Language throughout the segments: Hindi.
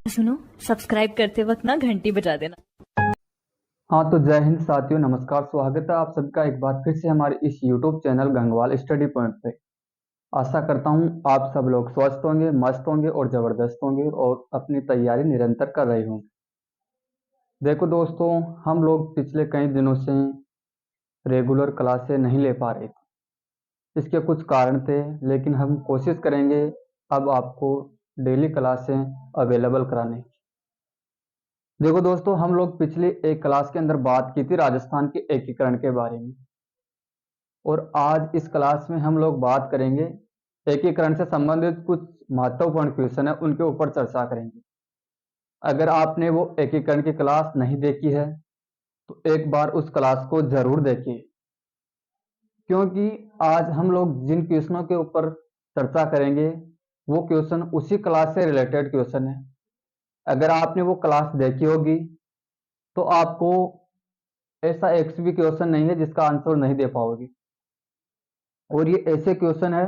सुनो, सब्सक्राइब करते वक्त ना घंटी बजा देना। हाँ तो जय हिंद साथियों, नमस्कार। स्वागत है आप सबका एक बार फिर से हमारे इस YouTube channel Gangwal study point पे। आशा करता हूँ आप सब लोग स्वस्थ होंगे, मस्त होंगे और ज़बरदस्त होंगे और अपनी तैयारी निरंतर कर रहे होंगे। देखो दोस्तों, हम लोग पिछले कई दिनों से रेगुलर क्लासें नहीं ले पा रहे थे। इसके कुछ कारण थे, लेकिन हम कोशिश करेंगे अब आपको डेली क्लासें अवेलेबल कराने की। देखो दोस्तों, हम लोग पिछली एक क्लास के अंदर बात की थी राजस्थान के एकीकरण के बारे में, और आज इस क्लास में हम लोग बात करेंगे एकीकरण से संबंधित कुछ महत्वपूर्ण क्वेश्चन है, उनके ऊपर चर्चा करेंगे। अगर आपने वो एकीकरण की क्लास नहीं देखी है तो एक बार उस क्लास को जरूर देखिए, क्योंकि आज हम लोग जिन क्वेश्चनों के ऊपर चर्चा करेंगे वो क्वेश्चन उसी क्लास से रिलेटेड क्वेश्चन है। अगर आपने वो क्लास देखी होगी तो आपको ऐसा एक भी क्वेश्चन नहीं है जिसका आंसर नहीं दे पाओगे। और ये ऐसे क्वेश्चन है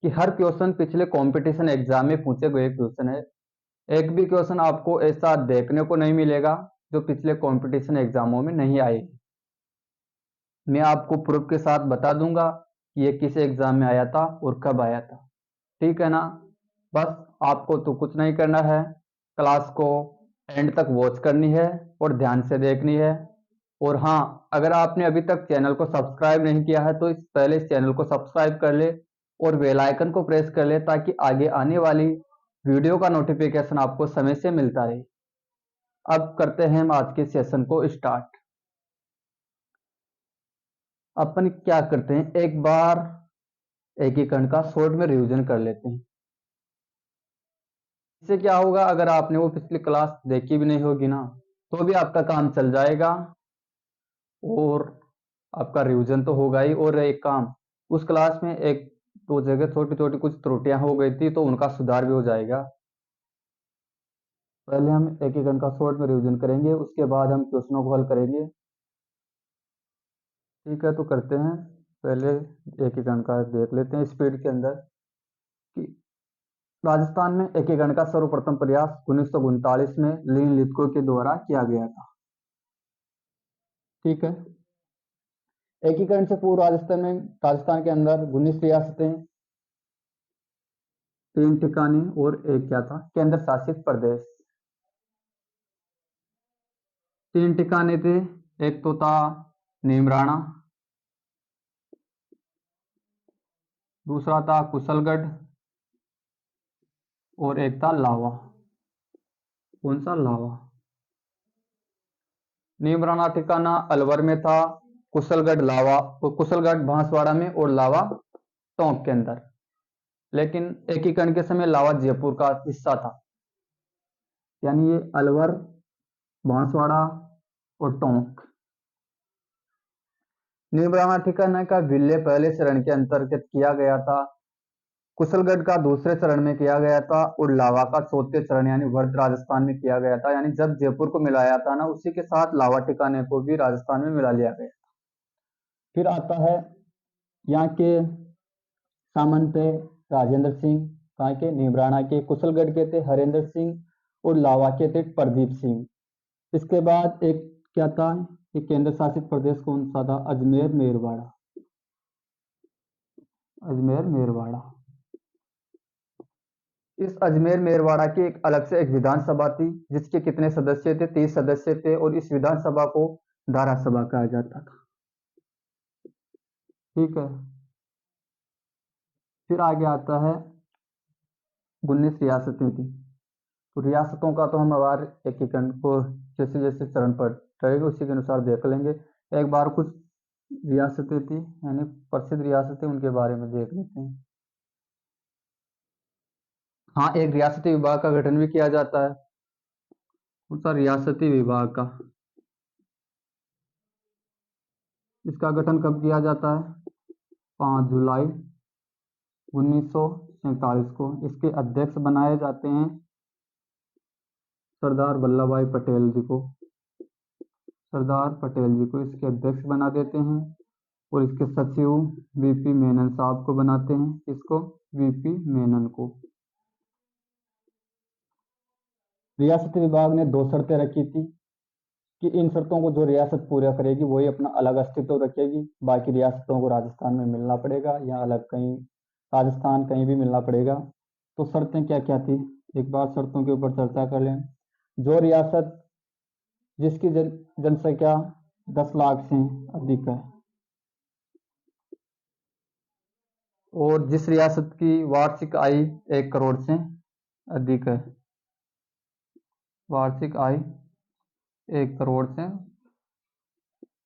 कि हर क्वेश्चन पिछले कंपटीशन एग्जाम में पूछे गए क्वेश्चन है। एक भी क्वेश्चन आपको ऐसा देखने को नहीं मिलेगा जो पिछले कंपटीशन एग्जामों में नहीं आए। मैं आपको प्रूफ के साथ बता दूंगा कि ये किस एग्जाम में आया था और कब आया था। ठीक है ना? बस आपको तो कुछ नहीं करना है, क्लास को एंड तक वॉच करनी है और ध्यान से देखनी है। और हाँ, अगर आपने अभी तक चैनल को सब्सक्राइब नहीं किया है तो पहले इस चैनल को सब्सक्राइब कर ले और बेल आइकन को प्रेस कर ले, ताकि आगे आने वाली वीडियो का नोटिफिकेशन आपको समय से मिलता रहे। अब करते हैं हम आज के सेशन को स्टार्ट। अपन क्या करते हैं, एक बार एकीकरण का शॉर्ट में रिवीजन कर लेते हैं। इससे क्या होगा, अगर आपने वो पिछली क्लास देखी भी नहीं होगी ना तो भी आपका काम चल जाएगा और आपका रिवीजन तो होगा ही। और एक काम, उस क्लास में एक दो जगह छोटी छोटी कुछ त्रुटियां हो गई थी तो उनका सुधार भी हो जाएगा। पहले हम एकीकरण का शॉर्ट में रिवीजन करेंगे, उसके बाद हम क्वेश्चनों को हल करेंगे। ठीक है, तो करते हैं। पहले एकीकरण का देख लेते हैं स्पीड के अंदर कि राजस्थान में एकीकरण का सर्वप्रथम प्रयास 1939 में लिनलिथगो के द्वारा किया गया था। ठीक है। एकीकरण से पूर्व राजस्थान के अंदर 19 रियासतें, 3 ठिकाने और एक क्या था, केंद्र शासित प्रदेश। 3 ठिकाने थे, एक तो था नीमराणा, दूसरा था कुशलगढ़ और एक था लावा। कौन सा? लावा। नीमराणा ठिकाना अलवर में था, कुशलगढ़ बांसवाड़ा में और लावा टोंक के अंदर। लेकिन एकीकरण के समय लावा जयपुर का हिस्सा था, यानी ये अलवर, बांसवाड़ा और टोंक। नीमराणा ठिकाना का विलय पहले चरण के अंतर्गत किया गया था, कुशलगढ़ का दूसरे चरण में किया गया था और लावा का चौथे चरण यानी वर्ध राजस्थान में किया गया था। यानी जब जयपुर को मिलाया था ना, उसी के साथ लावा ठिकाने को भी राजस्थान में मिला लिया गया। फिर आता है यहाँ के सामंत थे राजेंद्र सिंह, कहाँ के? नीमराणा के। कुशलगढ़ के थे हरेंद्र सिंह और लावा के थे प्रदीप सिंह। इसके बाद एक क्या था, ये केंद्र शासित प्रदेश कौन सा था? अजमेर मेरवाड़ा। अजमेर मेरवाड़ा। इस अजमेर मेरवाड़ा की एक अलग से एक विधानसभा थी, जिसके कितने सदस्य थे? 30 सदस्य थे, और इस विधानसभा को धारा सभा कहा जाता था। ठीक है। फिर आगे आता है 19 रियासतें थी। तो रियासतों का तो हम अबार एकीकरण को जैसे जैसे चरण पर रहेगा उसी के अनुसार देख लेंगे। एक बार कुछ रियासतें थी, यानी प्रसिद्ध रियासतें, उनके बारे में देख लेते हैं। हाँ, एक रियासती विभाग का गठन भी किया जाता है। उनका रियासती विभाग का, इसका गठन कब किया जाता है? 5 जुलाई 1947 को। इसके अध्यक्ष बनाए जाते हैं सरदार वल्लभ भाई पटेल जी को। सरदार पटेल जी को इसके अध्यक्ष बना देते हैं, और इसके सचिव वीपी मेनन साहब को बनाते हैं। इसको वीपी मेनन को। रियासती विभाग ने दो शर्तें रखी थी कि इन शर्तों को जो रियासत पूरा करेगी वही अपना अलग अस्तित्व रखेगी, बाकी रियासतों को राजस्थान में मिलना पड़ेगा या अलग कहीं राजस्थान कहीं भी मिलना पड़ेगा। तो शर्तें क्या क्या थी, एक बार शर्तों के ऊपर चर्चा कर लें। जो रियासत जिसकी जनसंख्या 10 लाख से अधिक है और जिस रियासत की वार्षिक आय 1 करोड़ से अधिक है, वार्षिक आय 1 करोड़ से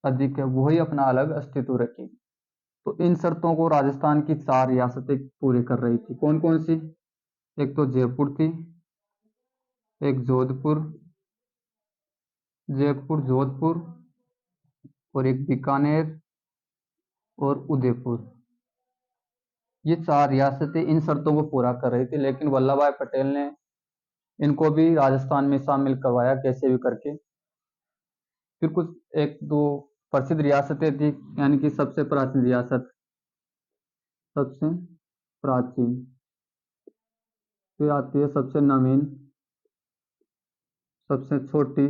अधिक है, वही अपना अलग अस्तित्व रखेगी। तो इन शर्तों को राजस्थान की 4 रियासतें पूरी कर रही थी। कौन कौन सी? एक तो जयपुर थी, एक जोधपुर, जयपुर जोधपुर, और एक बीकानेर और उदयपुर। ये 4 रियासतें इन शर्तों को पूरा कर रही थी, लेकिन वल्लभ भाई पटेल ने इनको भी राजस्थान में शामिल करवाया कैसे भी करके। फिर कुछ एक दो प्रसिद्ध रियासतें थी, यानी कि सबसे प्राचीन रियासत, सबसे प्राचीन, फिर आती है सबसे नवीन, सबसे छोटी,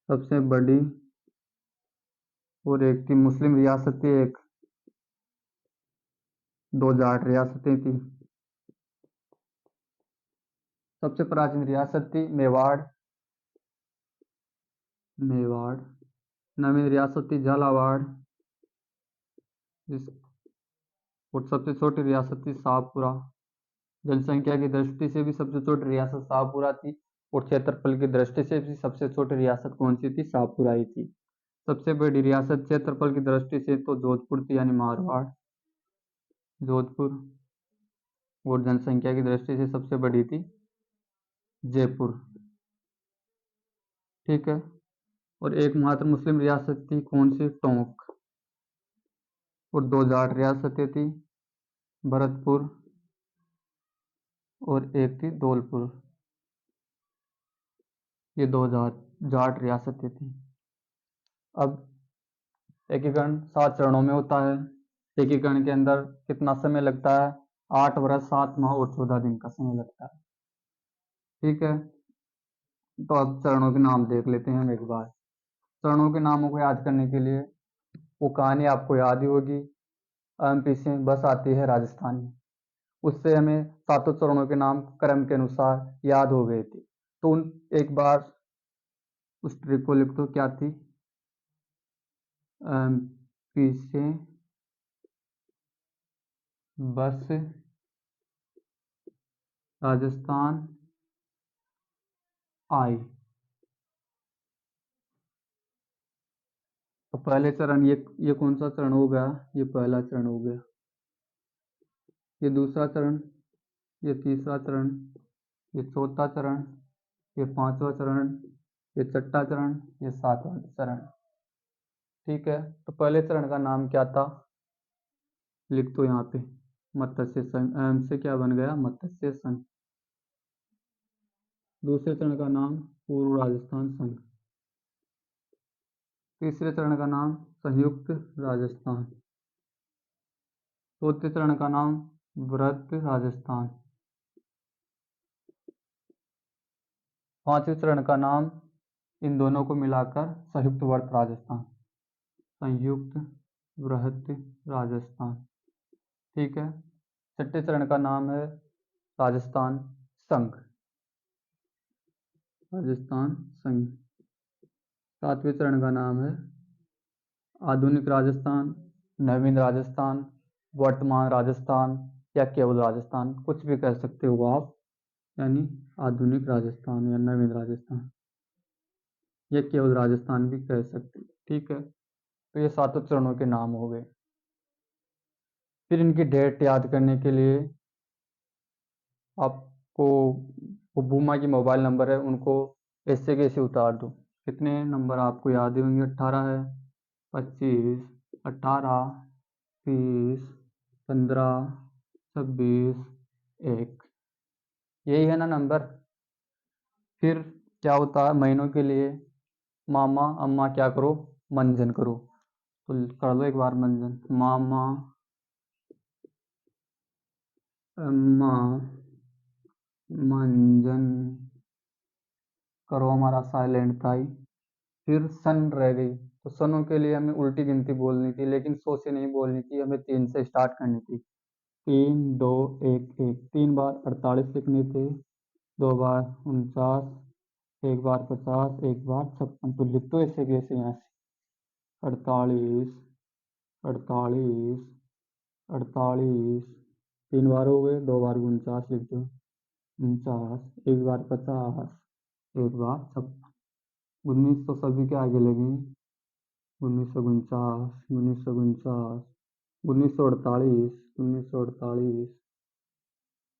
सबसे बड़ी, और एक थी मुस्लिम रियासतें, एक 2 जाट रियासतें थी। सबसे प्राचीन रियासत थी मेवाड़, मेवाड़। नवीन रियासत थी झालावाड़, और सबसे छोटी रियासत थी शाहपुरा। जनसंख्या की दृष्टि से भी सबसे छोटी रियासत शाहपुरा थी, और क्षेत्रफल की दृष्टि से भी सबसे छोटी रियासत कौन सी थी? शाहपुरा ही थी। सबसे बड़ी रियासत क्षेत्रफल की दृष्टि से तो जोधपुर थी, यानी मारवाड़, जोधपुर। और जनसंख्या की दृष्टि से सबसे बड़ी थी जयपुर। ठीक है। और एकमात्र मुस्लिम रियासत थी कौन सी? टोंक। और 2 जाट रियासतें थी, भरतपुर और एक थी धौलपुर। ये 2 जाट रियासतें थी। अब एकीकरण 7 चरणों में होता है। एकीकरण के अंदर कितना समय लगता है? 8 वर्ष 7 माह और 14 दिन का समय लगता है। ठीक है। तो अब चरणों के नाम देख लेते हैं हम एक बार। चरणों के नामों को याद करने के लिए वो कहानी आपको याद ही होगी, एमपी से बस आती है राजस्थान में, उससे हमें 7 चरणों के नाम क्रम के अनुसार याद हो गए थे। तो एक बार उस ट्रिक को लिख दो, क्या थी? एमपी से बस राजस्थान आई। तो पहले चरण, ये कौन सा चरण हो गया? ये पहला चरण हो गया। ये दूसरा चरण, ये तीसरा चरण, ये चौथा चरण, ये पांचवा चरण, ये छठा चरण, ये सातवां चरण। ठीक है। तो पहले चरण का नाम क्या था? लिख दो यहाँ पे, मत्स्य संघ। एम से क्या बन गया? मत्स्य संघ। दूसरे चरण का नाम पूर्व राजस्थान संघ। तीसरे चरण का नाम संयुक्त राजस्थान। चौथे चरण का नाम वृहत राजस्थान। पांचवें चरण का नाम इन दोनों को मिलाकर संयुक्त वर्त राजस्थान, संयुक्त वृहत राजस्थान। ठीक है। छठे चरण का नाम है राजस्थान संघ, राजस्थान संघ। सातवें चरण का नाम है आधुनिक राजस्थान, नवीन राजस्थान, वर्तमान राजस्थान, या केवल राजस्थान, कुछ भी कह सकते हो आप, यानी आधुनिक राजस्थान या नवीन राजस्थान या केवल राजस्थान भी कह सकते हो। ठीक है। तो ये 7 चरणों के नाम हो गए। फिर इनकी डेट याद करने के लिए आपको वो बुमा की मोबाइल नंबर है, उनको ऐसे कैसे उतार दो। कितने नंबर आपको याद ही होंगे? 18 है, 25, 18, 30, 15, 26, 1। यही है ना नंबर। फिर क्या होता है महीनों के लिए? मामा अम्मा क्या करो? मंजन करो। तो कर लो एक बार मंजन। मामा अम्मा मंजन करो हमारा साइलेंट था ही। फिर सन रह गई, तो सनों के लिए हमें उल्टी गिनती बोलनी थी, लेकिन 100 से नहीं बोलनी थी, हमें 3 से स्टार्ट करनी थी। 3 2 1 1, 3 बार 48 लिखने थे, 2 बार 49, 1 बार 50, 1 बार 56। तो लिख दो ऐसे कैसे यहाँ से 48 48 48, 3 बार हो गए, 2 बार 49 लिख दो 49, 1 बार 50, 1 बार 56। 1900 सभी के आगे लगे, 1949 1949, 1948 1948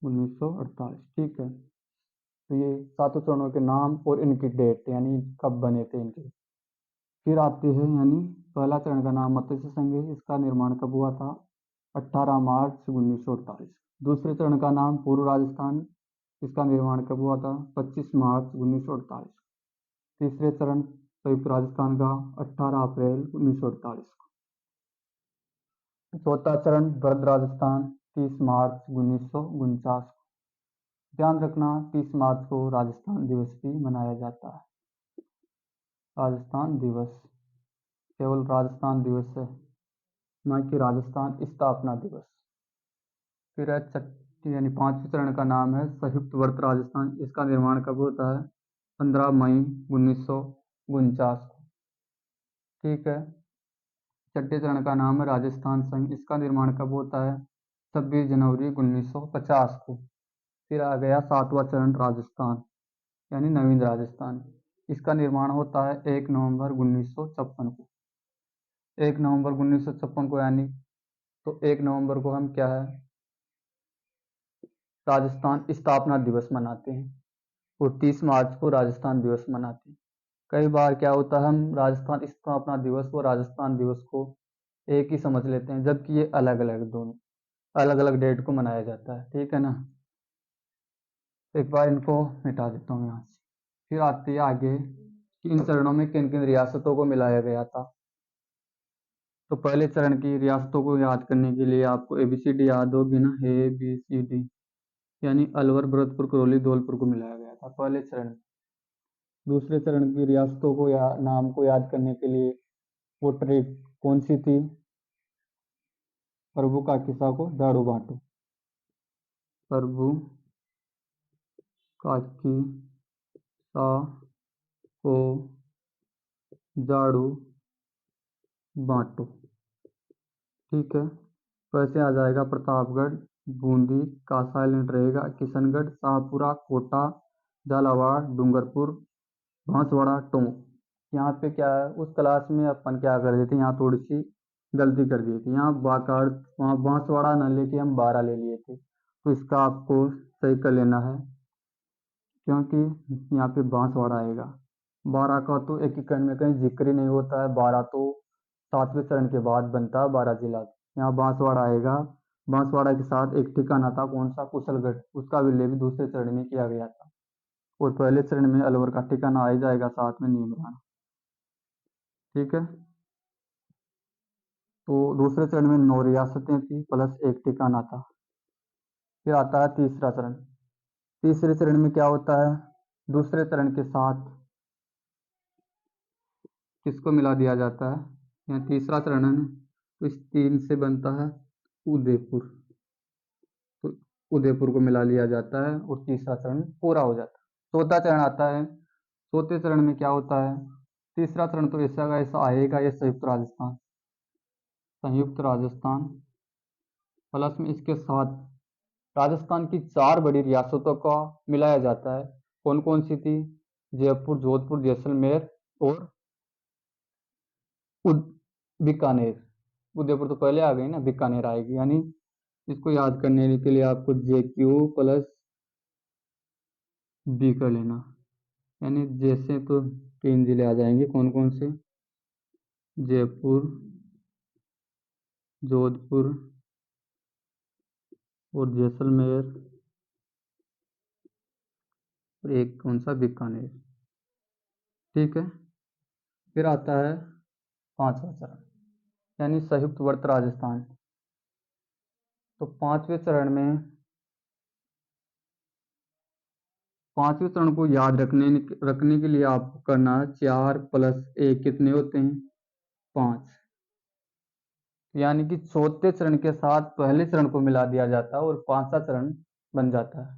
1948। ठीक है, तो ये सातों चरणों के नाम और इनकी डेट यानी कब बने थे इनके। फिर आते हैं यानी पहला चरण का नाम मत्स्य संघ है, इसका निर्माण कब हुआ था 18 मार्च 1948। दूसरे चरण का नाम पूर्व राजस्थान, इसका निर्माण कब हुआ था 25 मार्च 1948। तीसरे चरण संयुक्त राजस्थान का 18 अप्रैल 1948। चौथा चरण भरत राजस्थान 30 मार्च 1949। ध्यान रखना 30 मार्च को राजस्थान दिवस भी मनाया जाता है। राजस्थान दिवस केवल राजस्थान दिवस है, न कि राजस्थान स्थापना दिवस। फिर है यानी पांचवें चरण का नाम है संयुक्त वर्त राजस्थान, इसका निर्माण कब होता है 15 मई 1949 को। ठीक है, छठे चरण का नाम है राजस्थान संघ, इसका निर्माण कब होता है 26 जनवरी 1950 को। फिर आ गया सातवां चरण राजस्थान यानी नवीन राजस्थान, इसका निर्माण होता है 1 नवंबर 1956 को। 1 नवंबर 1956 को यानी तो 1 नवंबर को हम क्या है राजस्थान स्थापना दिवस मनाते हैं, और 30 मार्च को राजस्थान दिवस मनाते हैं। कई बार क्या होता है हम राजस्थान स्थापना दिवस और राजस्थान दिवस को एक ही समझ लेते हैं, जबकि ये अलग अलग दोनों अलग अलग डेट को मनाया जाता है। ठीक है ना, एक बार इनको मिटा देता हूँ यहाँ से। फिर आती है आगे कि इन चरणों में किन किन रियासतों को मिलाया गया था। तो पहले चरण की रियासतों को याद करने के लिए आपको ABCD याद होगी ना, ABCD यानी अलवर भरतपुर करौली धौलपुर को मिलाया गया था पहले चरण। दूसरे चरण की रियासतों को या नाम को याद करने के लिए वो ट्रिक कौन सी थी, प्रभु का किस्सा को दाड़ू बांटो, प्रभु काकी सा को झाड़ू बांटो। ठीक है, तो ऐसे आ जाएगा प्रतापगढ़, बूंदी का साइलेंट रहेगा, किशनगढ़, शाहपुरा, कोटा, झालावाड़, डूंगरपुर, बांसवाड़ा, टोंक। यहाँ पे क्या है उस क्लास में अपन क्या कर देते यहाँ थोड़ी सी गलती कर दी थी, यहाँ बाकाड़ वहाँ बांसवाड़ा न लेके हम 12 ले लिए थे, तो इसका आपको सही कर लेना है, क्योंकि यहाँ पे बांसवाड़ा आएगा। 12 का तो एकीकरण में कहीं जिक्र ही नहीं होता है, 12 तो सातवें चरण के बाद बनता है 12 जिला। यहाँ बांसवाड़ा आएगा, बांसवाड़ा के साथ एक ठिकाना था कौन सा कुशलगढ़, उसका विलय भी दूसरे चरण में किया गया था, और पहले चरण में अलवर का ठिकाना आ ही जाएगा साथ में नीमराना। ठीक है, तो दूसरे चरण में 9 रियासतें थी प्लस एक ठिकाना था। फिर आता है तीसरा चरण। तीसरे चरण में क्या होता है दूसरे चरण के साथ किसको मिला दिया जाता है, यहाँ तीसरा चरण है तो इस 3 से बनता है उदयपुर, तो उदयपुर को मिला लिया जाता है और तीसरा चरण पूरा हो जाता है। चौथा चरण आता है, चौथे चरण में क्या होता है तीसरा चरण तो ऐसा का ऐसा आएगा, ये संयुक्त राजस्थान, संयुक्त राजस्थान प्लस में इसके साथ राजस्थान की 4 बड़ी रियासतों का मिलाया जाता है। कौन कौन सी थी, जयपुर, जोधपुर, जैसलमेर और बीकानेर। उदयपुर तो पहले आ गई ना, बीकानेर आएगी, यानी इसको याद करने के लिए आपको JQ प्लस बी कर लेना, यानी जैसे तो 3 जिले आ जाएंगे कौन कौन से, जयपुर, जोधपुर और जैसलमेर, और एक कौन सा बीकानेर। ठीक है, फिर आता है पांचवा चरण यानी संयुक्त वर्त राजस्थान। तो पांचवें चरण में पांचवें चरण को याद रखने के लिए आपको करना है 4+1 कितने होते हैं 5, यानी कि चौथे चरण के साथ पहले चरण को मिला दिया जाता है और पांचवा चरण बन जाता है।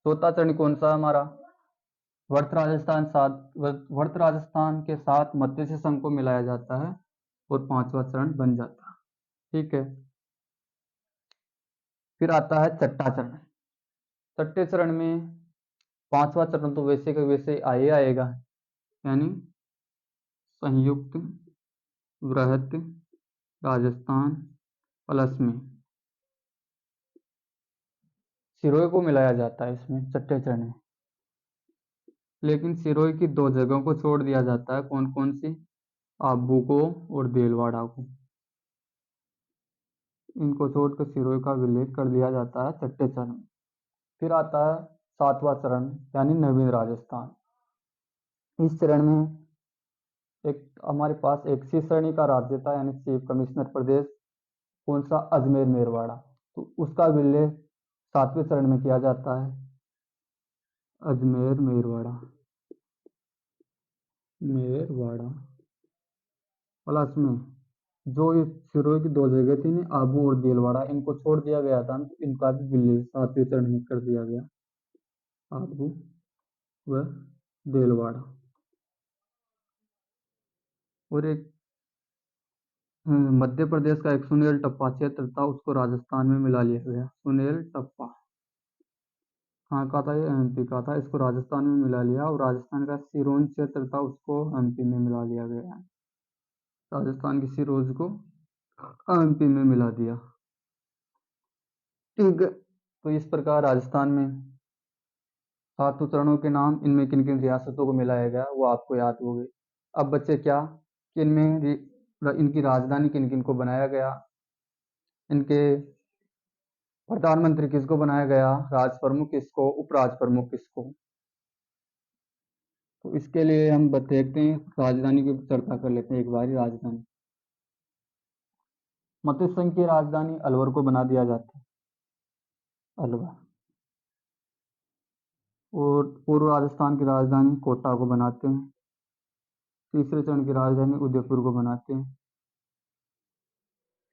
चौथा चरण कौन सा है हमारा, वर्त राजस्थान के साथ मत्स्य संघ को मिलाया जाता है और पांचवा चरण बन जाता है। ठीक है, फिर आता है छठा चरण। छठे चरण में पांचवा चरण तो वैसे का वैसे आएगा, यानी संयुक्त वृहत राजस्थान प्लस में सिरोही को मिलाया जाता है इसमें छठे चरण में। लेकिन सिरोही की दो जगहों को छोड़ दिया जाता है, कौन कौन सी, आबू को और देलवाड़ा को, इनको छोड़कर सिरोही का विलय कर दिया जाता है छठे चरण में। फिर आता है सातवां चरण, यानी नवीन राजस्थान। इस चरण में एक हमारे पास एक सी श्रेणी का राज्य था, यानी चीफ कमिश्नर प्रदेश, कौन सा, अजमेर मेरवाड़ा। तो उसका विलय सातवें चरण में किया जाता है, अजमेर मेरवाड़ा, मेरवाड़ा प्लस में जो ये सिरोही की दो जगह थी ना, आबू और देलवाड़ा, इनको छोड़ दिया गया था, तो इनका भी विलय सातवें चरण में कर दिया गया, आबू व देलवाड़ा। और एक मध्य प्रदेश का एक सुनेल टप्पा क्षेत्र था, उसको राजस्थान में मिला लिया गया। सुनेल टप्पा कहाँ का था, ये एमपी का था, इसको राजस्थान में मिला लिया। और राजस्थान का सिरोंज क्षेत्र था, उसको एमपी में मिला लिया गया। राजस्थान की सिरोंज को एमपी में मिला दिया। ठीक है, तो इस प्रकार राजस्थान में सातों चरणों के नाम, इनमें किन किन रियासतों को मिलाया गया वो आपको याद हो गए। अब बच्चे क्या कि इनकी राजधानी किन किन को बनाया गया, इनके प्रधानमंत्री किसको बनाया गया, राज प्रमुख किसको, उपराज प्रमुख किसको। तो इसके लिए हम देखते हैं, राजधानी की चर्चा कर लेते हैं एक बार। राजधानी, मत्स्य संघ की राजधानी अलवर को बना दिया जाता है, अलवर। और पूर्व राजस्थान की राजधानी कोटा को बनाते हैं। तीसरे चरण की राजधानी उदयपुर को बनाते हैं।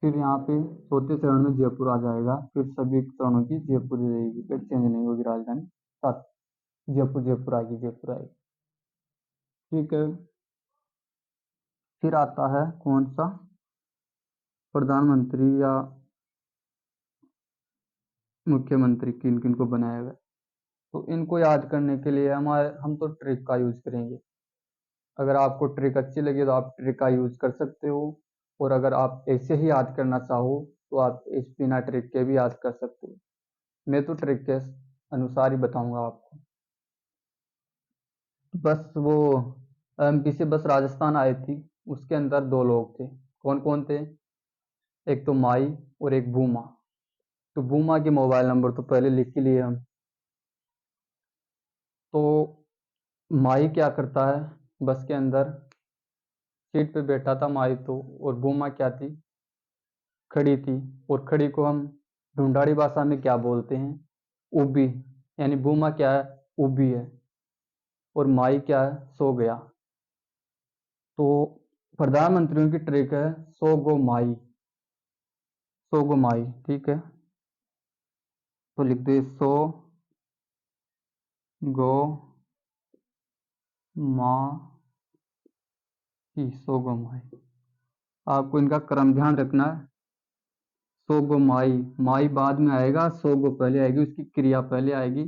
फिर यहाँ पे चौथे चरण में जयपुर आ जाएगा। फिर सभी चरणों की जयपुर रहेगी, फिर चेंज नहीं होगी राजधानी, साथ जयपुर जयपुर आएगी, जयपुर आएगी। ठीक है, फिर आता है कौन सा, प्रधानमंत्री या मुख्यमंत्री किन किन को बनाया गया। तो इनको याद करने के लिए हम तो ट्रिक का यूज करेंगे। अगर आपको ट्रिक अच्छी लगी तो आप ट्रिक का यूज कर सकते हो, और अगर आप ऐसे ही याद करना चाहो तो आप इस बिना ट्रिक के भी याद कर सकते हो। मैं तो ट्रिक के अनुसार ही बताऊंगा आपको। बस वो एमपी से बस राजस्थान आए थी, उसके अंदर दो लोग थे। कौन कौन थे, एक तो माई और एक बूमा। तो बूमा के मोबाइल नंबर तो पहले लिख ही लिए हम। तो माई क्या करता है, बस के अंदर सीट पे बैठा था माई तो, और बूमा क्या थी, खड़ी थी। और खड़ी को हम ढूंढाड़ी भाषा में क्या बोलते हैं, उबी। यानी बूमा क्या है, उबी है, और माई क्या है, सो गया। तो प्रधानमंत्रियों की ट्रिक है सो गो माई, सो गो माई। ठीक है, तो लिख दे सो गो मा की, सो गो माई। आपको इनका क्रम ध्यान रखना है। सो गो माई, माई बाद में आएगा, सो गो पहले आएगी, उसकी क्रिया पहले आएगी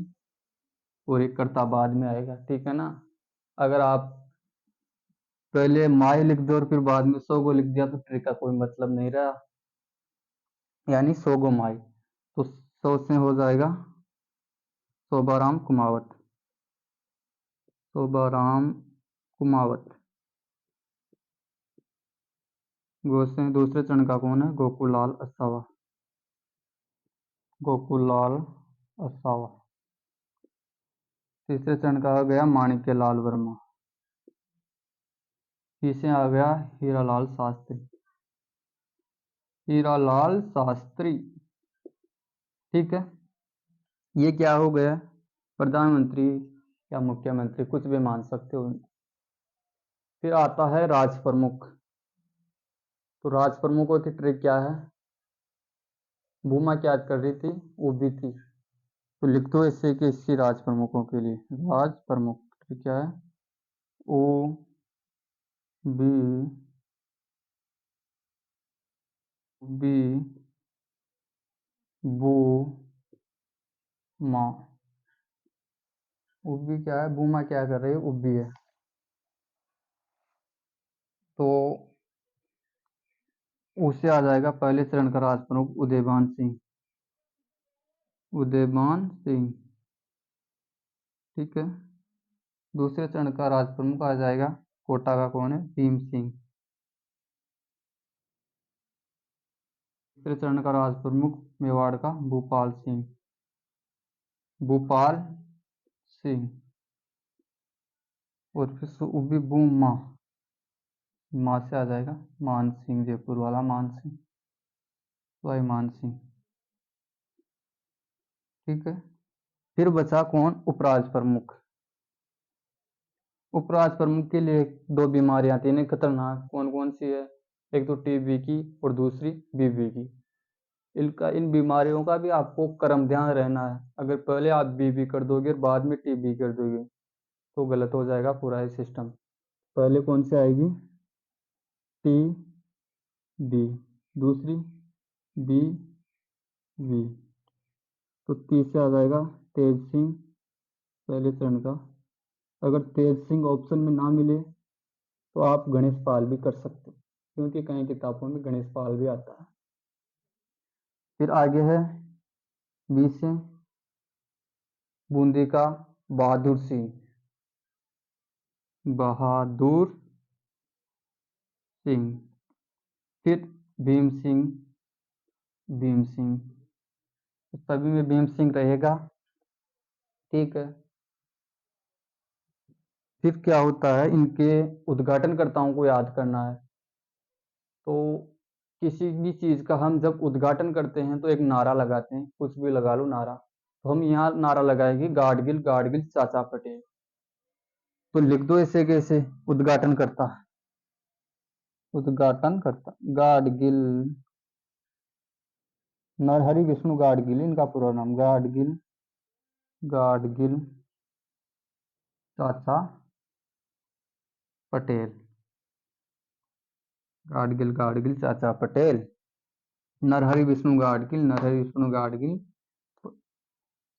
और एक कर्ता बाद में आएगा। ठीक है ना, अगर आप पहले माई लिख दो और फिर बाद में सो गो लिख दिया तो ट्रिक का कोई मतलब नहीं रहा, यानी सो गो माई। तो सो से हो जाएगा शोभाराम कुमावत, शोभाराम कुमावत। गो से दूसरे चरण का कौन है, गोकुलाल असावा, गोकुलाल असावा। तीसरे चरण का आ गया माणिक्य लाल वर्मा। तीसरे आ गया हीरालाल शास्त्री, हीरालाल शास्त्री। ठीक है, ये क्या हो गया, प्रधानमंत्री या मुख्यमंत्री, कुछ भी मान सकते हो। फिर आता है राज प्रमुख। तो राज प्रमुखों की ट्रिक क्या है? बूमा क्या कर रही थी? वो भी थी। तो लिख दो इससे कि इसी राज प्रमुखों के लिए राज प्रमुख ट्रिक क्या है? ओ बी बी बू मा। उब्बी क्या है? बूमा क्या कर रही है? उब्बी है। तो उससे आ जाएगा पहले चरण का राज प्रमुख उदयभान सिंह। उदयभान सिंह, ठीक है। दूसरे चरण का राज प्रमुख आ जाएगा, कोटा का कौन है? भीम सिंह। तीसरे चरण का राज प्रमुख मेवाड़ का भूपाल सिंह। भूपाल सिंह। और फिर उब्बी बूम माँ से आ जाएगा मान सिंह, जयपुर वाला मान सिंह, भाई मान सिंह, ठीक है। फिर बचा कौन? उपराज प्रमुख। उपराज प्रमुख के लिए दो बीमारियां आती हैं खतरनाक, कौन कौन सी है? एक तो टीबी की और दूसरी बीबी की। इन बीमारियों का भी आपको कर्म ध्यान रहना है। अगर पहले आप बीबी कर दोगे और बाद में टीबी कर दोगे तो गलत हो जाएगा पूरा ही सिस्टम। पहले कौन सी आएगी? टी बी, दूसरी बी वी। तो तीसरा आ जाएगा तेज सिंह, पहले चरण का। अगर तेज सिंह ऑप्शन में ना मिले तो आप गणेश पाल भी कर सकते हो, क्योंकि कई किताबों में गणेश पाल भी आता है। फिर आगे है बी से बूंदी का बहादुर सिंह। बहादुर सिंह। फिर भीम सिंह। भीम सिंह, सभी में भीम सिंह रहेगा, ठीक है। फिर क्या होता है? इनके उद्घाटनकर्ताओं को याद करना है। तो किसी भी चीज का हम जब उद्घाटन करते हैं तो एक नारा लगाते हैं, कुछ भी लगा लो नारा। तो हम यहाँ नारा लगाएंगे गाडगिल गाडगिल चाचा पटेल। तो लिख दो ऐसे कैसे? उद्घाटन करता, उद्घाटन करता गाडगिल नरहरि विष्णु गाडगिल, इनका पूरा नाम गाडगिल, गाडगिल चाचा पटेल। गाडगिल गाडगिल चाचा पटेल। नरहरि विष्णु गाडगिल, नरहरि विष्णु गाडगिल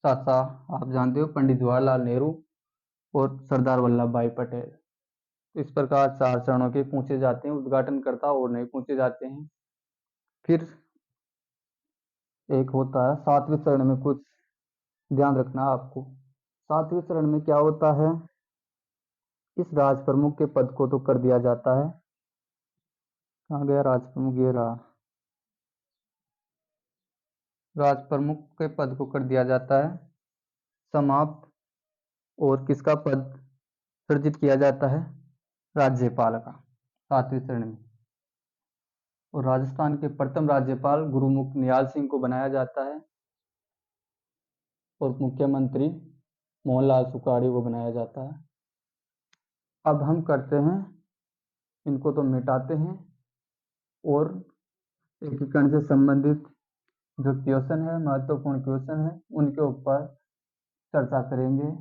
चाचा, आप जानते हो पंडित जवाहरलाल नेहरू और सरदार वल्लभ भाई पटेल। इस प्रकार चार चरणों के पूछे जाते हैं उद्घाटनकर्ता, और नहीं पूछे जाते हैं। फिर एक होता है सातवें चरण में, कुछ ध्यान रखना आपको। सातवें चरण में क्या होता है? इस राज प्रमुख के पद को तो कर दिया जाता है। कहाँ गया राज प्रमुख? ये रहा। राज प्रमुख के पद को कर दिया जाता है समाप्त, और किसका पद सृजित किया जाता है? राज्यपाल का, सातवें चरण में। और राजस्थान के प्रथम राज्यपाल गुरुमुख निहाल सिंह को बनाया जाता है, और मुख्यमंत्री मोहनलाल सुखाड़ी को बनाया जाता है। अब हम करते हैं, इनको तो मिटाते हैं, और एकीकरण से संबंधित जो क्वेश्चन है, महत्वपूर्ण क्वेश्चन है, उनके ऊपर चर्चा करेंगे,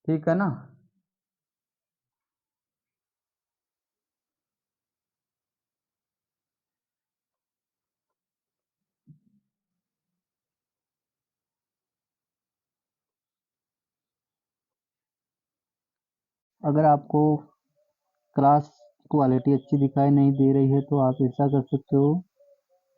ठीक है ना। अगर आपको क्लास क्वालिटी अच्छी दिखाई नहीं दे रही है तो आप ऐसा कर सकते हो,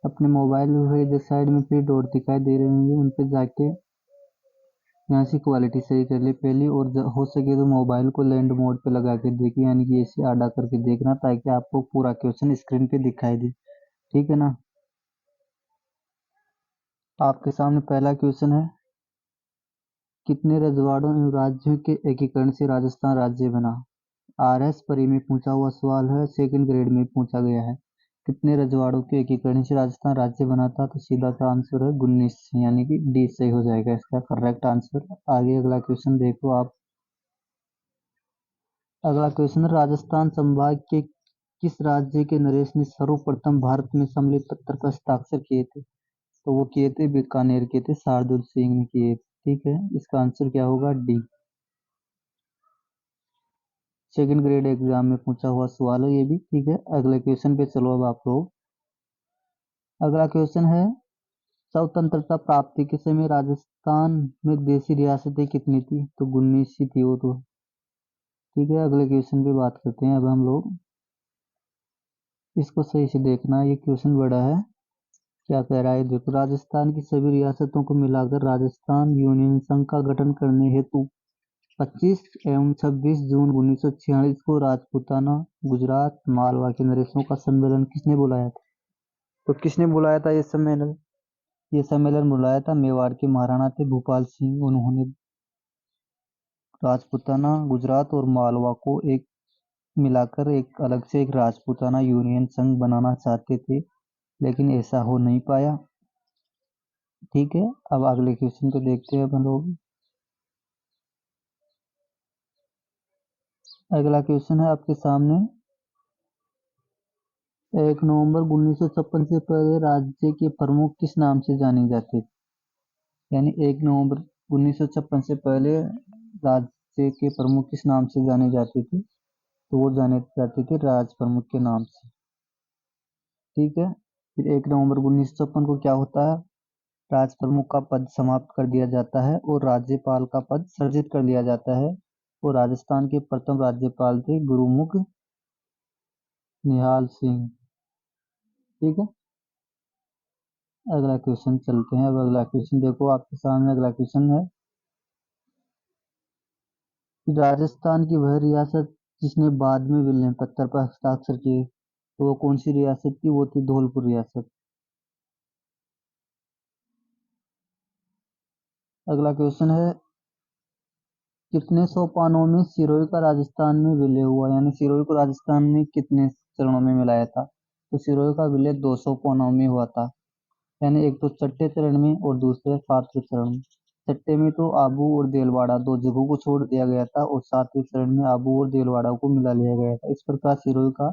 अपने मोबाइल में जो साइड में 3 डॉट दिखाई दे रहे होंगे उन पे जाके यहाँ से क्वालिटी सही कर ले पहले, और हो सके तो मोबाइल को लैंड मोड पे लगा के देखिए, यानी कि ऐसे आड़ा करके देखना, ताकि आपको पूरा क्वेश्चन स्क्रीन पे दिखाई दे, ठीक है ना। आपके सामने पहला क्वेश्चन है, कितने रजवाड़ों एवं राज्यों के एकीकरण से राजस्थान राज्य बना? आर एस परी में पूछा हुआ सवाल है, सेकंड ग्रेड में पूछा गया है। कितने रजवाड़ों के एकीकरण से राजस्थान राज्य बना था? तो सीधा सा आंसर है 19 से, यानी कि डी सही हो जाएगा इसका करेक्ट आंसर। आगे अगला क्वेश्चन देखो आप। अगला क्वेश्चन, राजस्थान संभाग के किस राज्य के नरेश ने सर्वप्रथम भारत में सम्मिलित पत्र पर हस्ताक्षर किए थे? तो वो किए थे बीकानेर के थे, शार्दुल सिंह ने किए थे। ठीक है, इसका आंसर क्या होगा? डी। सेकंड ग्रेड एग्जाम में पूछा हुआ सवाल है ये भी। ठीक है, अगले क्वेश्चन पे चलो अब आप लोग। अगला क्वेश्चन है, स्वतंत्रता प्राप्ति के समय राजस्थान में देशी रियासतें कितनी थी? तो 19 ही थी वो तो। ठीक है, अगले क्वेश्चन पे बात करते हैं अब हम लोग। इसको सही से देखना, ये क्वेश्चन बड़ा है। क्या कह रहा है देखो, राजस्थान की सभी रियासतों को मिलाकर राजस्थान यूनियन संघ का गठन करने हेतु 25 एवं 26 जून 1946 को राजपूताना, गुजरात, मालवा के नरेशों का सम्मेलन किसने बुलाया था? तो किसने बुलाया था ये सम्मेलन? ये सम्मेलन बुलाया था मेवाड़ के महाराणा थे भूपाल सिंह। उन्होंने राजपूताना, गुजरात और मालवा को एक मिलाकर एक अलग से एक राजपूताना यूनियन संघ बनाना चाहते थे, लेकिन ऐसा हो नहीं पाया। ठीक है, अब अगले क्वेश्चन को देखते हैं अपन लोग। अगला क्वेश्चन है आपके सामने, 1 नवंबर 1956 से पहले राज्य के प्रमुख किस नाम से जाने जाते थे? यानी 1 नवंबर 1956 से पहले राज्य के प्रमुख किस नाम से जाने जाते थे? तो वो जाने जाते थे राज प्रमुख के नाम से। ठीक है, फिर 1 नवंबर 1956 को क्या होता है? राज प्रमुख का पद समाप्त कर दिया जाता है और राज्यपाल का पद सृजित कर दिया जाता है। और राजस्थान के प्रथम राज्यपाल थे गुरुमुख निहाल सिंह। ठीक है, अगला क्वेश्चन चलते हैं। अब अगला क्वेश्चन देखो आपके सामने। अगला क्वेश्चन है, राजस्थान की वह रियासत जिसने बाद में विलियम पत्थर पर हस्ताक्षर किए, तो वो कौन सी रियासत थी? वो थी धौलपुर रियासत। अगला क्वेश्चन है, कितने सोपानों में सिरोही का राजस्थान में विलय हुआ? यानी सिरोही को राजस्थान में कितने चरणों में मिलाया था? तो सिरोही का विलय 2 सोपानों में हुआ था। यानी एक तो छठे चरण में और दूसरे 7वें चरण में। छठे में तो आबू और देलवाड़ा दो जगहों को छोड़ दिया गया था और 7वें चरण में आबू और देलवाड़ा को मिला लिया गया था। इस प्रकार सिरोही का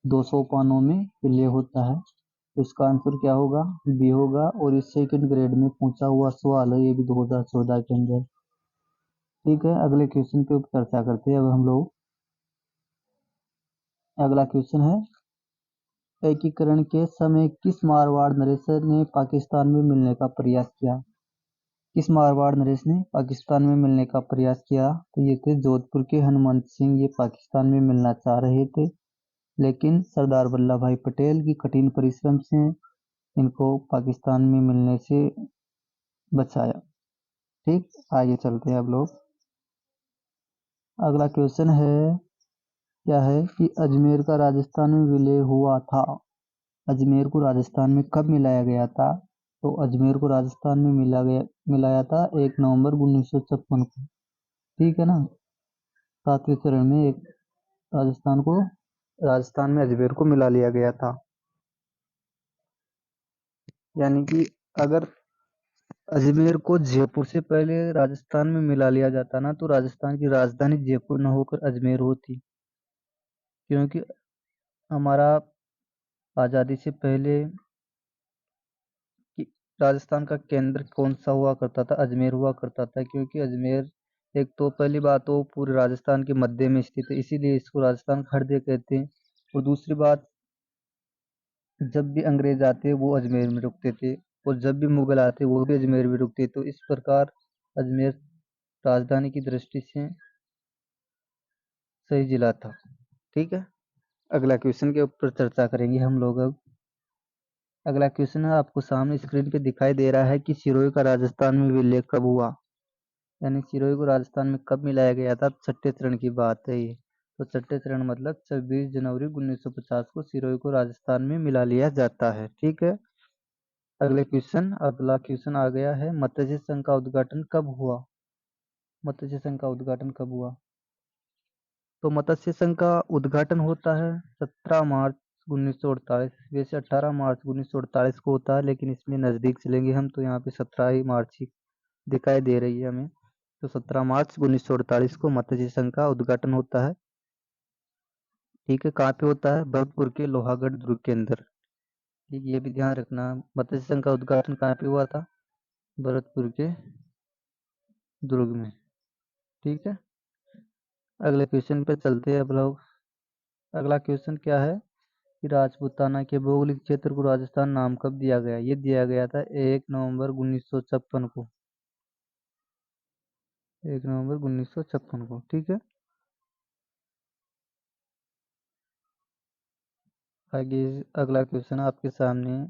2 सोपानों में विलय होता है। तो इसका आंसर क्या होगा? बी होगा। और इस सेकंड ग्रेड में पूछा हुआ सवाल है, ये भी 2014 के अंदर। ठीक है, अगले क्वेश्चन पे चर्चा करते हैं अब हम लोग। अगला क्वेश्चन है, एकीकरण के समय किस मारवाड़ नरेश ने पाकिस्तान में मिलने का प्रयास किया? किस मारवाड़ नरेश ने पाकिस्तान में मिलने का प्रयास किया? तो ये थे जोधपुर के हनुमंत सिंह। ये पाकिस्तान में मिलना चाह रहे थे, लेकिन सरदार वल्लभ भाई पटेल की कठिन परिश्रम से इनको पाकिस्तान में मिलने से बचाया। ठीक, आगे चलते हैं अब लोग। अगला क्वेश्चन है, क्या है कि अजमेर का राजस्थान में विलय हुआ था? अजमेर को राजस्थान में कब मिलाया गया था? तो अजमेर को राजस्थान में मिलाया था 1 नवंबर 1956 को। ठीक है ना, 7वें चरण में एक राजस्थान में अजमेर को मिला लिया गया था। यानी कि अगर अजमेर को जयपुर से पहले राजस्थान में मिला लिया जाता ना, तो राजस्थान की राजधानी जयपुर न होकर अजमेर होती। क्योंकि हमारा आज़ादी से पहले कि राजस्थान का केंद्र कौन सा हुआ करता था? अजमेर हुआ करता था। क्योंकि अजमेर, एक तो पहली बात वो पूरे राजस्थान के मध्य में स्थित है, इसीलिए इसको राजस्थान का हृदय कहते हैं। और दूसरी बात, जब भी अंग्रेज आते वो अजमेर में रुकते थे, और जब भी मुगल आते वो भी अजमेर में रुकते। तो इस प्रकार अजमेर राजधानी की दृष्टि से सही जिला था। ठीक है, अगला क्वेश्चन के ऊपर चर्चा करेंगे हम लोग अब। अगला क्वेश्चन है आपको सामने स्क्रीन पे दिखाई दे रहा है कि सिरोही का राजस्थान में विलय कब हुआ? यानी सिरोही को राजस्थान में कब मिलाया गया था? छठे चरण की बात है ये। तो छठे चरण मतलब 26 जनवरी 1950 को सिरोही को राजस्थान में मिला लिया जाता है। ठीक है, अगला क्वेश्चन आ गया है, मत्स्य संघ का उद्घाटन कब हुआ? मत्स्य संघ का उद्घाटन कब हुआ? तो मत्स्य संघ का उद्घाटन होता है 17 मार्च 1948, वैसे 18 मार्च 1948 को होता है, लेकिन इसमें नज़दीक चलेंगे हम तो यहाँ पे 17 ही मार्च ही दिखाई दे रही है हमें। तो 17 मार्च 1948 को मत्स्य संघ का उद्घाटन होता है। ठीक है, कहाँ पे होता है? भरतपुर के लोहागढ़ दुर्ग के अंदर। ठीक, ये भी ध्यान रखना। मत्स्य संघ का उद्घाटन कहाँ पे हुआ था? भरतपुर के दुर्ग में। ठीक है, अगले क्वेश्चन पे चलते हैं अब लोग। अगला क्वेश्चन क्या है कि राजपूताना के भौगोलिक क्षेत्र को राजस्थान नाम कब दिया गया? ये दिया गया था 1 नवंबर 1956 को। 1 नवंबर 1956 को। ठीक है, आगे अगला क्वेश्चन आपके सामने है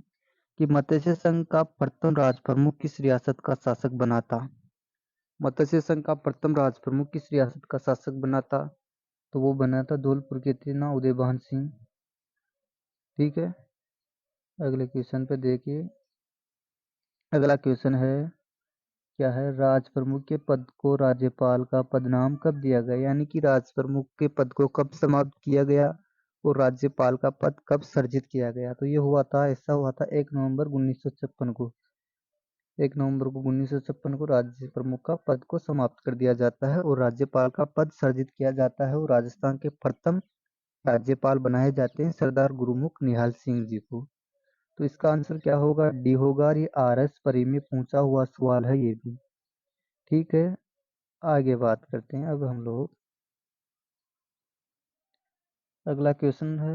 कि मत्स्य संघ का प्रथम राज प्रमुख किस रियासत का शासक बना था? मत्स्य संघ का प्रथम राज प्रमुख किस रियासत का शासक बना था? तो वो बना था धौलपुर के थे ना, उदयभान सिंह। ठीक है, अगले क्वेश्चन पे देखिए। अगला क्वेश्चन है क्या है? राज प्रमुख के पद को राज्यपाल का पदनाम कब दिया गया? यानी कि राज प्रमुख के पद को कब समाप्त किया गया और राज्यपाल का पद कब सृजित किया गया? तो ये हुआ था, ऐसा हुआ था 1 नवंबर 1956 को। 1 नवंबर को 1956 को राज्य प्रमुख का पद को समाप्त कर दिया जाता है और राज्यपाल का पद सृजित किया जाता है और राजस्थान के प्रथम राज्यपाल बनाए जाते हैं सरदार गुरुमुख निहाल सिंह जी को। तो इसका आंसर क्या होगा? डी होगा। और ये RS परी में पूछा हुआ सवाल है ये भी। ठीक है, आगे बात करते हैं अब हम लोग। अगला क्वेश्चन है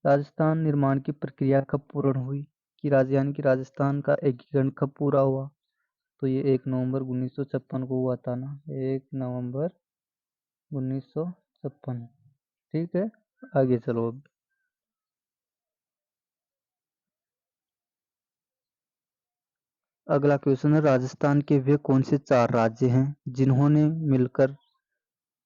राजस्थान निर्माण की प्रक्रिया कब पूर्ण हुई? कि यानी कि राजस्थान का एकीकरण कब पूरा हुआ? तो ये 1 नवंबर 1956 को हुआ था ना, 1 नवंबर 1956। ठीक है, आगे चलो अब। अगला क्वेश्चन है राजस्थान के वे कौन से 4 राज्य हैं जिन्होंने मिलकर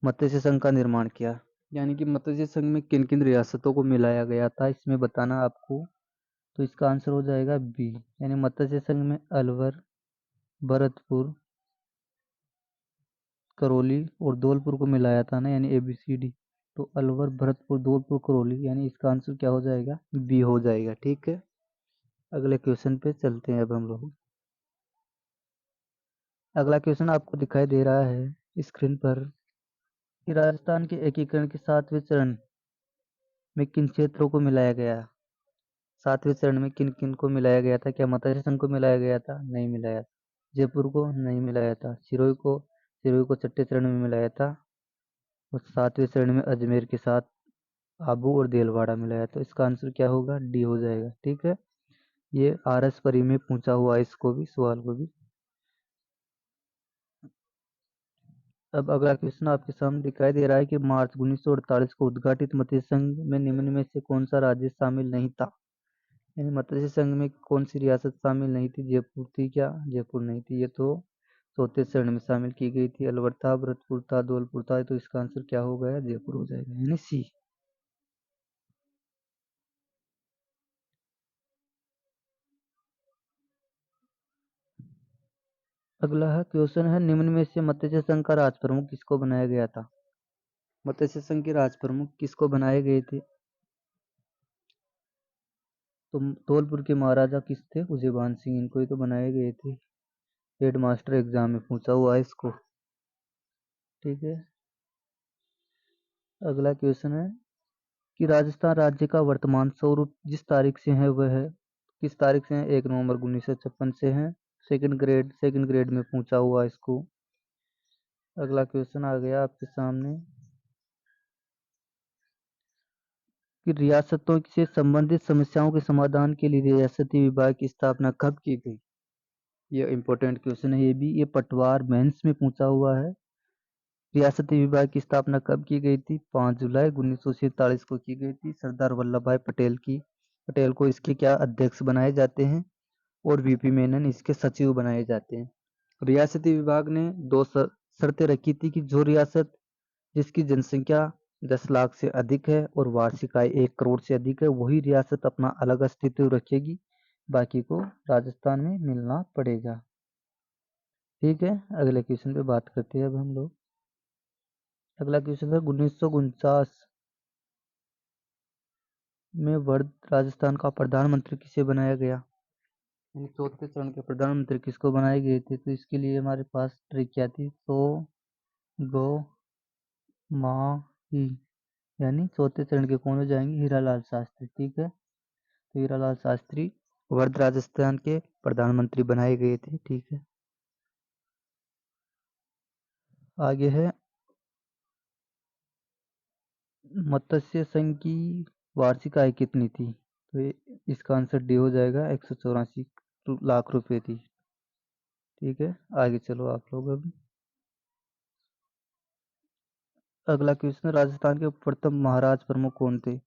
मत्स्य संघ का निर्माण किया? यानी कि मत्स्य संघ में किन किन रियासतों को मिलाया गया था, इसमें बताना आपको। तो इसका आंसर हो जाएगा बी, यानी मत्स्य संघ में अलवर, भरतपुर, करौली और धौलपुर को मिलाया था ना, यानी ABCD। तो अलवर, भरतपुर, धौलपुर, करौली, यानी इसका आंसर क्या हो जाएगा? बी हो जाएगा। ठीक है, अगले क्वेश्चन पे चलते हैं अब हम लोग। अगला क्वेश्चन आपको दिखाई दे रहा है स्क्रीन पर कि राजस्थान के एकीकरण के 7वें चरण में किन क्षेत्रों को मिलाया गया? 7वें चरण में किन किन को मिलाया गया था? क्या मत्स्य संघ को मिलाया गया था? नहीं मिलाया। जयपुर को नहीं मिलाया था। सिरोही को छठे चरण में मिलाया था और 7वें चरण में अजमेर के साथ आबू और देलवाड़ा मिलाया। तो इसका आंसर क्या होगा? डी हो जाएगा। ठीक है, ये RS परी में पूछा हुआ है इसको भी, सवाल को भी। अब अगला क्वेश्चन आपके सामने दिखाई दे रहा है कि मार्च 1948 को उद्घाटित मत्स्य संघ में निम्न में से कौन सा राज्य शामिल नहीं था? यानी मत्स्य संघ में कौन सी रियासत शामिल नहीं थी? जयपुर थी क्या? जयपुर नहीं थी, ये तो चौथे चरण में शामिल की गई थी। अलवर था, भरतपुर था, धौलपुर था। तो इसका आंसर क्या हो गया? जयपुर हो जाएगा, यानी सी। अगला है क्वेश्चन है निम्न में से मत्स्य संघ का राज प्रमुख किसको बनाया गया था? मत्स्य संघ के राज प्रमुख किसको बनाए गए थे? तो धौलपुर के महाराजा किस थे? उदयभान सिंह, इनको ही तो बनाए गए थे। हेडमास्टर एग्जाम में पूछा हुआ है इसको। ठीक है, अगला क्वेश्चन है कि राजस्थान राज्य का वर्तमान स्वरूप जिस तारीख से है वह है किस तारीख से है? 1 नवंबर 1956 से है। सेकंड ग्रेड में पूछा हुआ इसको। अगला क्वेश्चन आ गया आपके सामने कि रियासतों से संबंधित समस्याओं के समाधान के लिए रियासती विभाग की स्थापना कब की गई? ये इंपॉर्टेंट क्वेश्चन है, ये भी, ये पटवार मेंस में पूछा हुआ है। रियासती विभाग की स्थापना कब की गई थी? 5 जुलाई 1947 को की गई थी। सरदार वल्लभ भाई पटेल को इसके क्या अध्यक्ष बनाए जाते हैं और VP मेनन इसके सचिव बनाए जाते हैं। रियासती विभाग ने दो शर्तें रखी थी कि जो रियासत जिसकी जनसंख्या 10 लाख से अधिक है और वार्षिक आय 1 करोड़ से अधिक है वही रियासत अपना अलग अस्तित्व रखेगी, बाकी को राजस्थान में मिलना पड़ेगा। ठीक है, अगले क्वेश्चन पे बात करते हैं अब हम लोग। अगला क्वेश्चन है 1949 में वर्ध राजस्थान का प्रधानमंत्री किसे बनाया गया? यानी चौथे चरण के प्रधानमंत्री किसको बनाए गए थे? तो इसके लिए हमारे पास ट्रिक क्या थी? तो गो मा ही, यानी चौथे चरण के कौन हो जाएंगे? हीरालाल शास्त्री। ठीक है, तो हीरालाल शास्त्री वर्ध राजस्थान के प्रधानमंत्री बनाए गए थे। ठीक है, आगे है मत्स्य संघ की वार्षिक आय कितनी थी? तो इसका आंसर डी हो जाएगा, 184 लाख रुपए थी। ठीक है, आगे चलो आप लोग। अब अगला क्वेश्चन, राजस्थान के प्रथम महाराज प्रमुख कौन थे?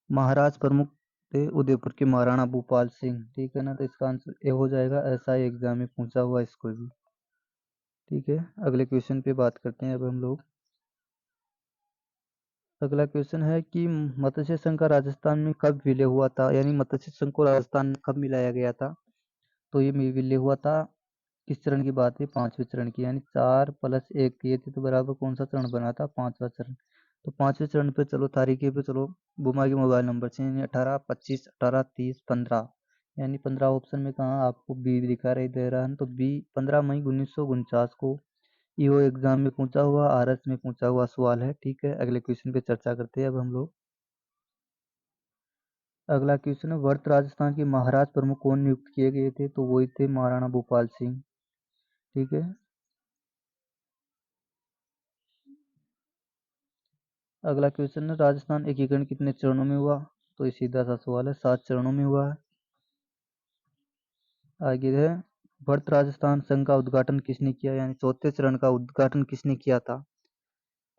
महाराज प्रमुख थे उदयपुर के महाराणा भूपाल सिंह। ठीक है ना, तो इसका आंसर ए हो जाएगा, ऐसा ही एग्जाम में पूछा हुआ इसको भी। ठीक है, अगले क्वेश्चन पे बात करते हैं अब हम लोग। अगला क्वेश्चन है कि मत्स्य संघ का राजस्थान में कब विलय हुआ था? यानी मत्स्य संघ को राजस्थान में कब मिलाया गया था? तो ये विलय हुआ था, किस चरण की बात है? पांचवें चरण की, यानी 4+1 किए थे तो बराबर कौन सा चरण बना था? पांचवा चरण। तो पांचवें चरण पे चलो, तारीखें पे चलो, बुमा के मोबाइल नंबर से, यानी 18, 25, 18, 30, 15, यानी 15 ऑप्शन में कहाँ आपको बी दिखा रही दे रहा है, तो बी 15 मई 1949 को ईओ एग्जाम में पूछा हुआ, आरएस में पूछा हुआ सवाल है। ठीक है, अगले क्वेश्चन पे चर्चा करते हैं अब हम लोग। अगला क्वेश्चन है, वर्त राजस्थान के महाराज प्रमुख कौन नियुक्त किए गए थे? तो वही थे महाराणा भूपाल सिंह। ठीक है, अगला क्वेश्चन है, राजस्थान एकीकरण कितने चरणों में हुआ? तो ये सीधा सा सवाल है, 7 चरणों में हुआ है। आगे है, वर्त राजस्थान संघ का उद्घाटन किसने किया? यानी चौथे चरण का उद्घाटन किसने किया था?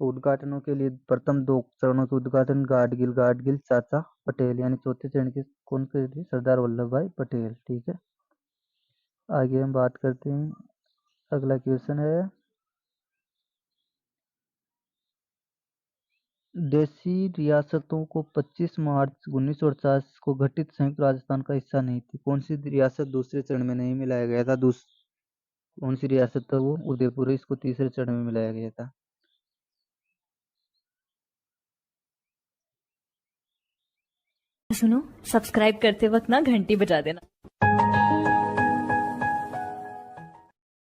तो उद्घाटनों के लिए प्रथम 2 चरणों के उद्घाटन गाडगिल चाचा पटेल, यानी चौथे चरण के कौन करे थे? सरदार वल्लभ भाई पटेल। ठीक है, आगे हम बात करते हैं। अगला क्वेश्चन है, देशी रियासतों को 25 मार्च 1948 को गठित संयुक्त राजस्थान का हिस्सा नहीं थी। कौन सी रियासत दूसरे चरण में नहीं मिलाया गया था? कौन सी रियासत था वो? उदयपुर है, इसको तीसरे चरण में मिलाया गया था। सुनो, सब्सक्राइब करते वक्त ना घंटी बजा देना।